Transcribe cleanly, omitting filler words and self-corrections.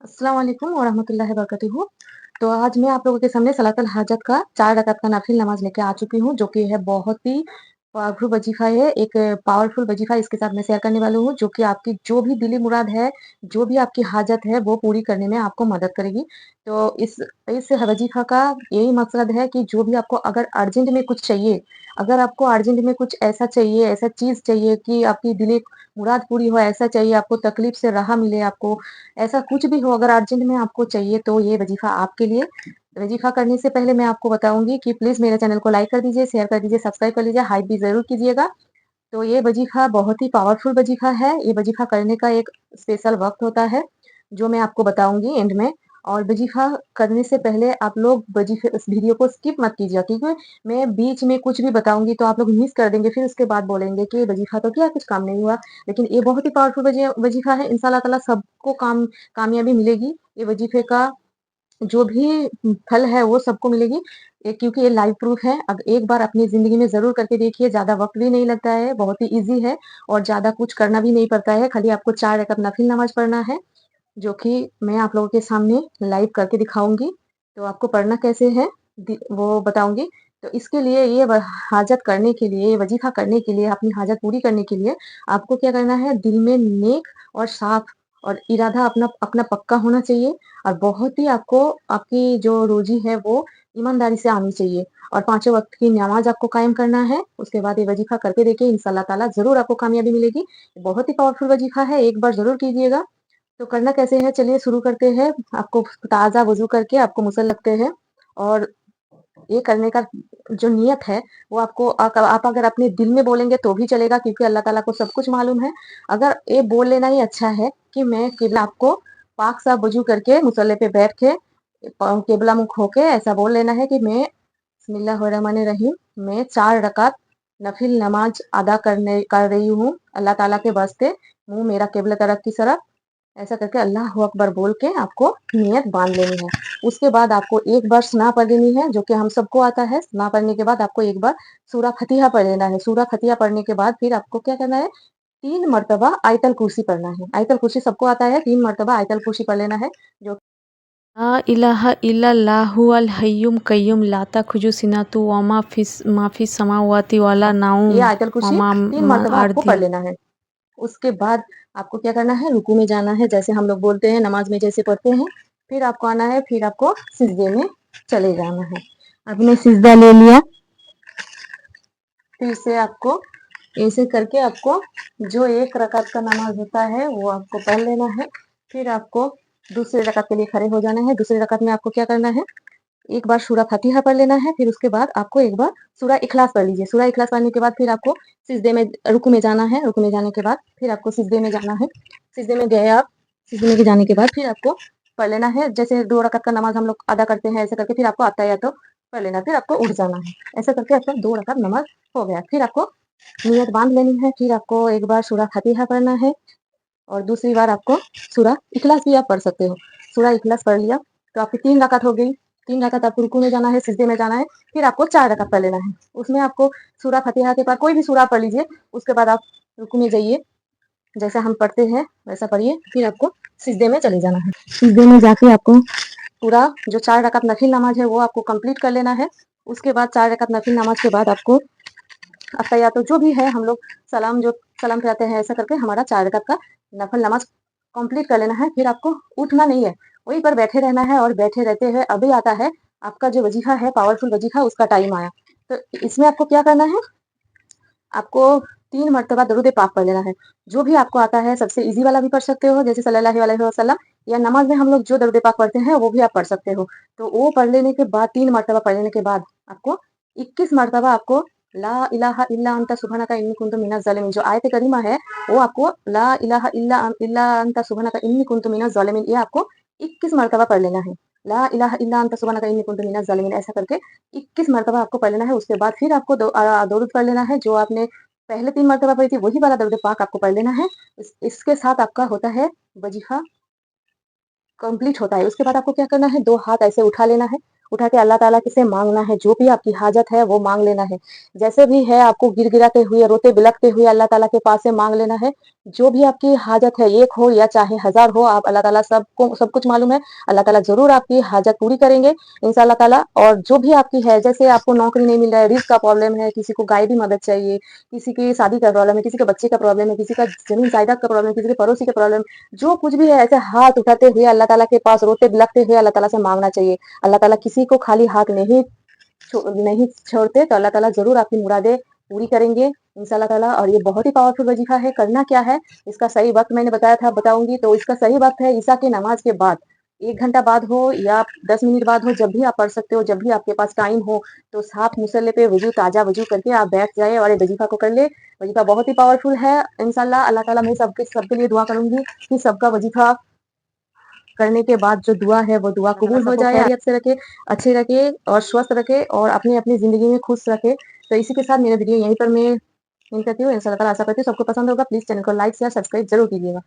अस्सलाम वालेकुम व रहमतुल्लाहि व बरकातुहू। तो आज मैं आप लोगों के सामने सलातुल हाजत का 4 रकात का नफ़िल नमाज़ लेके आ चुकी हूँ, जो कि है बहुत ही पावरफुल वजीफ़ा है। एक पावरफुल वजीफ़ा इसके साथ मैं शेयर करने वाली हूँ, जो कि आपकी जो भी दिली मुराद है, जो भी आपकी हाजत है, वो पूरी करने में आपको मदद करेगी। तो इस वजीफ़ा का यही मकसद है कि जो भी आपको अगर अर्जेंट में कुछ चाहिए, अगर आपको अर्जेंट में कुछ ऐसा चाहिए, ऐसा चीज़ चाहिए कि आपकी दिली मुराद पूरी हो, ऐसा चाहिए आपको तकलीफ़ से राह मिले आपको, ऐसा कुछ भी हो अगर अर्जेंट में आपको चाहिए तो ये वजीफ़ा आपके लिए। वजीफ़ा करने से पहले मैं आपको बताऊँगी कि प्लीज़ मेरे चैनल को लाइक कर दीजिए, शेयर कर दीजिए, सब्सक्राइब कर लीजिए, हाइप भी ज़रूर कीजिएगा। तो ये वजीफ़ा बहुत ही पावरफुल वजीफ़ा है। ये वजीफ़ा करने का एक स्पेशल वक़्त होता है, जो मैं आपको बताऊँगी एंड में। और वजीफ़ा करने से पहले आप लोग वजीफ़े इस वीडियो को स्किप मत कीजिए, क्योंकि मैं बीच में कुछ भी बताऊँगी तो आप लोग मिस कर देंगे, फिर उसके बाद बोलेंगे कि वजीफ़ा तो किया, कुछ काम नहीं हुआ। लेकिन ये बहुत ही पावरफुल वजीफ़ा है, इंशाअल्लाह ताला सबको कामयाबी मिलेगी। ये वजीफ़े का जो भी फल है वो सबको मिलेगी। क्योंकि ये लाइव प्रूफ है। अब एक बार अपनी ज़िंदगी में ज़रूर करके देखिए, ज़्यादा वक़्त भी नहीं लगता है, बहुत ही ईज़ी है और ज़्यादा कुछ करना भी नहीं पड़ता है, खाली आपको 4 रकात नफ़िल नमाज़ पढ़ना है, जो कि मैं आप लोगों के सामने लाइव करके दिखाऊँगी। तो आपको पढ़ना कैसे है वो बताऊँगी। तो इसके लिए ये हाजत करने के लिए, ये वजीफ़ा करने के लिए, अपनी हाजत पूरी करने के लिए आपको क्या करना है, दिल में नेक और साफ़ और इरादा अपना अपना पक्का होना चाहिए और बहुत ही आपको आपकी जो रोज़ी है वो ईमानदारी से आनी चाहिए और पाँचों वक़्त की नमाज़ आपको कायम करना है। उसके बाद ये वजीफ़ा करके देखिए, इंशाअल्लाह ताला ज़रूर आपको कामयाबी मिलेगी। बहुत ही पावरफुल वजीफ़ा है, एक बार ज़रूर कीजिएगा। तो करना कैसे है, चलिए शुरू करते हैं। आपको ताज़ा वज़ू करके आपको मुसल्ले लगते हैं और ये करने का जो नियत है वो आपको आप अगर अपने दिल में बोलेंगे तो भी चलेगा, क्योंकि अल्लाह ताला को सब कुछ मालूम है। अगर ये बोल लेना ही अच्छा है कि मैं किबला आपको पाक साफ वज़ू करके मुसल्ले पे बैठ के किबला मुख होके ऐसा बोल लेना है कि मैं बिस्मिल्लाहिर्रहमानिर्रहीम, मैं 4 रकात नफ़िल नमाज़ अदा कर रही हूँ अल्लाह ताला के वास्ते, मुँह मेरा किबला तरफ की तरफ, ऐसा करके अल्लाहू अकबर बोल के आपको नियत बांध लेनी है। उसके बाद आपको एक बार सना पढ़ लेनी है, जो कि हम सबको आता है। सना पढ़ने के बाद आपको एक बार सूरा फतिहा पढ़ लेना है। सूरा फतिहा पढ़ने के बाद फिर आपको क्या करना है, 3 मर्तबा आयतल कुर्सी पढ़ना है। आयतल कुर्सी सबको आता है, 3 मर्तबा आयतल कुर्सी पढ़ लेना है। जो ला इलाहा इल्लल्लाहुल हय्युम कय्युम ला ताखुजु सिनातु व मा फिस समावाति वला ये नाउम आयतल व कुर्सी मा 3 मर्तबा आपको अर्दी। पढ़ लेना है। उसके बाद आपको क्या करना है, रुकू में जाना है, जैसे हम लोग बोलते हैं नमाज में जैसे पढ़ते हैं। फिर आपको आना है, फिर आपको सिजदे में चले जाना है। आपने सिजदा ले लिया, फिर से आपको ऐसे करके आपको जो 1 रकात का नमाज होता है वो आपको पढ़ लेना है। फिर आपको दूसरे रकात के लिए खड़े हो जाना है। दूसरे रकात में आपको क्या करना है, एक बार सूरा फतिहा पढ़ लेना है, फिर उसके बाद आपको एक बार सूरा इखलास पढ़ लीजिए। सूरा इखलास पढ़ने के बाद फिर आपको सिजदे में रुकू में जाना है। रुकू में जाने के बाद फिर आपको सिजदे में जाना है। सिजदे में गए आप, सिजदे में जाने के बाद फिर आपको पढ़ लेना है, जैसे 2 रकात का नमाज हम लोग अदा करते हैं, ऐसे करके फिर आपको अत्तहियातो पढ़ लेना, फिर आपको उठ जाना है। ऐसा करके आपका 2 रकात नमाज हो गया। फिर आपको नियत बांध लेनी है, फिर आपको एक बार सूरा फतिहा पढ़ना है और दूसरी बार आपको सूरा इखलास भी आप पढ़ सकते हो। सूरा इखलास पढ़ लिया तो आपकी 3 रकात हो गई। 3 रकात आपको रुकू में जाना है, सिजदे में जाना है, फिर आपको 4 रकात पढ़ लेना है। उसमें आपको सूरा फतिहा के बाद कोई भी सूरा पढ़ लीजिए, उसके बाद आप रुकू में जाइए, जैसा हम पढ़ते हैं वैसा पढ़िए, फिर आपको सिजदे में चले जाना है। सिजदे में जाके आपको पूरा जो 4 रकात नफिल नमाज है वो आपको कंप्लीट कर लेना है। उसके बाद 4 रकात नफिल नमाज के बाद आपको अत्तहियातो जो भी है हम लोग सलाम कहते हैं, ऐसा करके हमारा 4 रकात का नफल नमाज कंप्लीट कर लेना है। फिर आपको उठना नहीं है, वहीं पर बैठे रहना है और बैठे रहते हुए अभी आता है आपका जो वजीफा है, पावरफुल वजीफा, उसका टाइम आया। तो इसमें आपको क्या करना है, आपको 3 मर्तबा दरूद पाक पढ़ लेना है। जो भी आपको आता है, सबसे ईज़ी वाला भी पढ़ सकते हो, जैसे सल्लल्लाहु अलैहि वसल्लम, या नमाज़ में हम लोग जो दरूद पाक पढ़ते हैं, वो भी आप पढ़ सकते हो। तो वो पढ़ लेने के बाद 3 मर्तबा पढ़ लेने के बाद आपको 21 मर्तबा आपको ला इलाहा इल्ला अंता सुब्हानका इन्नी कुन्तु मिनज़ ज़ालिमीन, जो आयत करीमा है, वो आपको ला इलाहा इल्ला अंता सुब्हानका इन्नी कुन्तु मिनज़ ज़ालिमीन, ये आपको 21 मर्तबा पढ़ लेना है। ला इलाहा इल्ला अंता सुब्हानका इन्नी कुन्तु मिनज़ ज़ालिमीन, ऐसा करके 21 मर्तबा आपको पढ़ लेना है। उसके बाद फिर आपको दरूद पढ़ लेना है, जो आपने पहले 3 मर्तबा पढ़ी थी, वही वाला दरूद पाक आपको पढ़ लेना है। इसके साथ आपका होता है वजीफा कंप्लीट होता है। उसके बाद आपको क्या करना है, 2 हाथ ऐसे उठा लेना है उठा के अल्लाह ताला से माँगना है, जो भी आपकी हाजत है वो माँग लेना है। जैसे भी है आपको गिड़गिड़ाते हुए, रोते-बिलखते हुए अल्लाह ताला के पास से माँग लेना है। जो भी आपकी हाजत है, 1 हो या चाहे 1000 हो, आप अल्लाह ताला सबको सब कुछ मालूम है। अल्लाह ताला ज़रूर आपकी हाजत पूरी करेंगे इंशाअल्लाह ताला। और जो भी आपकी है, जैसे आपको नौकरी नहीं मिल रहा है, रिज़्क का प्रॉब्लम है, किसी को गायबी मदद चाहिए, किसी की शादी का प्रॉब्लम है, किसी के बच्चे का प्रॉब्लम है, किसी का ज़मीन जायदाद का प्रॉब्लम है, किसी के पड़ोसी का प्रॉब्लम, जो कुछ भी है ऐसे हाथ उठाते हुए अल्लाह ताला के पास रोते-बिलखते हुए अल्लाह ताला से माँगना चाहिए। अल्लाह ताला किसी को खाली हाथ नहीं छोड़ते, तो अल्लाह ताला ज़रूर आपकी मुरादें पूरी करेंगे इंशाअल्लाह ताला। और ये बहुत ही पावरफुल वज़ीफ़ा है। करना क्या है, इसका सही वक़्त मैंने बताया था, बताऊँगी। तो इसका सही वक़्त है ईशा की नमाज़ के बाद, 1 घंटा बाद हो या 10 मिनट बाद हो, जब भी आप पढ़ सकते हो, जब भी आपके पास टाइम हो, तो साफ मुसल्ले पे ताज़ा वज़ू करके आप बैठ जाएँ और ये वज़ीफ़ा को कर लें। वज़ीफ़ा बहुत ही पावरफुल है इंशाअल्लाह। अल्लाह ताला मैं सबके लिए दुआ करूँगी कि सबका वज़ीफ़ा करने के बाद जो दुआ है वो दुआ कबूल हो जाए, खैरियत से रखे, अच्छे रखे और स्वस्थ रखे और अपनी-अपनी ज़िंदगी में खुश रखे। तो इसी के साथ मेरा वीडियो यहीं पर मैं एंड करती हूँ। इंशाअल्लाह ताला आशा करती हूँ सबको पसंद होगा। प्लीज़ चैनल को लाइक, शेयर, सब्सक्राइब ज़रूर कीजिएगा।